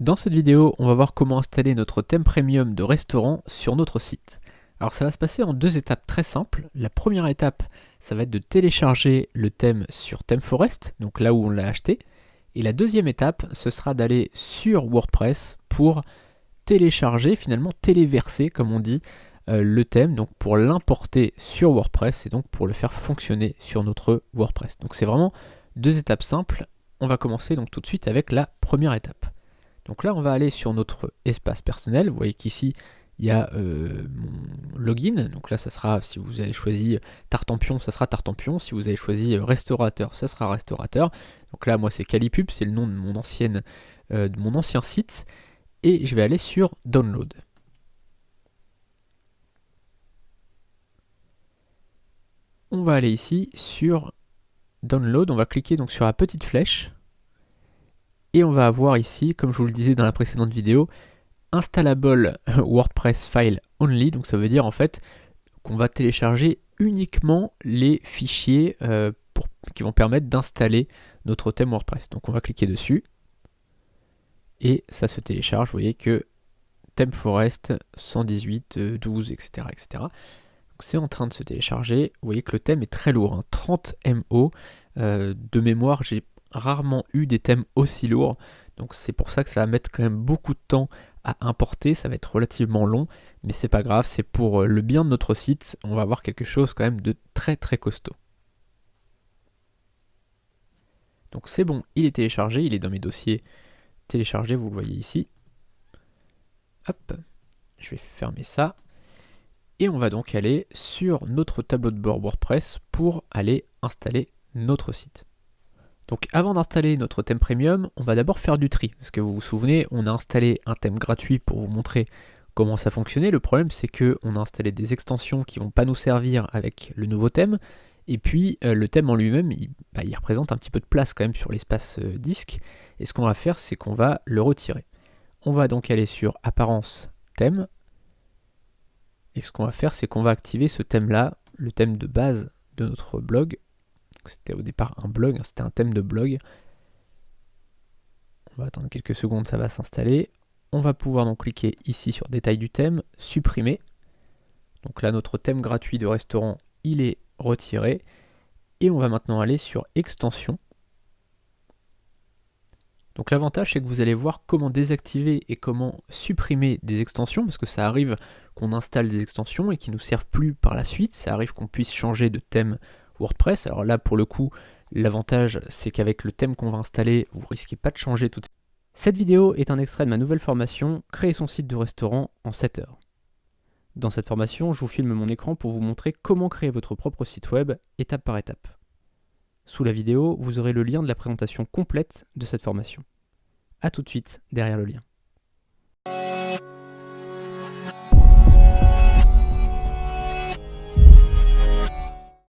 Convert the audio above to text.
Dans cette vidéo, on va voir comment installer notre thème premium de restaurant sur notre site. Alors ça va se passer en deux étapes très simples. La première étape, ça va être de télécharger le thème sur ThemeForest, donc là où on l'a acheté. Et la deuxième étape, ce sera d'aller sur WordPress pour télécharger, finalement téléverser comme on dit, le thème, donc pour l'importer sur WordPress et donc pour le faire fonctionner sur notre WordPress. Donc c'est vraiment deux étapes simples. On va commencer donc tout de suite avec la première étape. Donc là, on va aller sur notre espace personnel. Vous voyez qu'ici, il y a mon login. Donc là, ça sera, si vous avez choisi Tartampion, ça sera Tartampion. Si vous avez choisi restaurateur, ça sera restaurateur. Donc là, moi, c'est Calipub, c'est le nom de mon ancien site. Et je vais aller sur Download. On va aller ici sur Download. On va cliquer donc sur la petite flèche. Et on va avoir ici, comme je vous le disais dans la précédente vidéo, Installable WordPress File Only. Donc ça veut dire en fait qu'on va télécharger uniquement les fichiers qui vont permettre d'installer notre thème WordPress. Donc on va cliquer dessus. Et ça se télécharge. Vous voyez que ThemeForest 118, 12, etc. etc. Donc c'est en train de se télécharger. Vous voyez que le thème est très lourd, hein, 30 MO. De mémoire, j'ai rarement eu des thèmes aussi lourds, donc c'est pour ça que ça va mettre quand même beaucoup de temps à importer, ça va être relativement long, mais c'est pas grave, c'est pour le bien de notre site, on va avoir quelque chose quand même de très très costaud. Donc c'est bon, il est téléchargé, il est dans mes dossiers téléchargés, vous le voyez ici. Hop, je vais fermer ça. Et on va donc aller sur notre tableau de bord WordPress pour aller installer notre site. Donc avant d'installer notre thème premium, on va d'abord faire du tri. Parce que vous vous souvenez, on a installé un thème gratuit pour vous montrer comment ça fonctionnait. Le problème c'est qu'on a installé des extensions qui ne vont pas nous servir avec le nouveau thème. Et puis le thème en lui-même, il représente un petit peu de place quand même sur l'espace disque. Et ce qu'on va faire, c'est qu'on va le retirer. On va donc aller sur Apparence thème. Et ce qu'on va faire, c'est qu'on va activer ce thème-là, le thème de base de notre blog. C'était au départ un blog, c'était un thème de blog. On va attendre quelques secondes, ça va s'installer. On va pouvoir donc cliquer ici sur détail du thème, supprimer. Donc là, notre thème gratuit de restaurant, il est retiré. Et on va maintenant aller sur extension. Donc l'avantage, c'est que vous allez voir comment désactiver et comment supprimer des extensions, parce que ça arrive qu'on installe des extensions et qui ne nous servent plus par la suite. Ça arrive qu'on puisse changer de thème WordPress. Alors là, pour le coup, l'avantage, c'est qu'avec le thème qu'on va installer, vous ne risquez pas de changer tout de suite. Cette vidéo est un extrait de ma nouvelle formation, Créer son site de restaurant en 7 heures. Dans cette formation, je vous filme mon écran pour vous montrer comment créer votre propre site web, étape par étape. Sous la vidéo, vous aurez le lien de la présentation complète de cette formation. A tout de suite derrière le lien.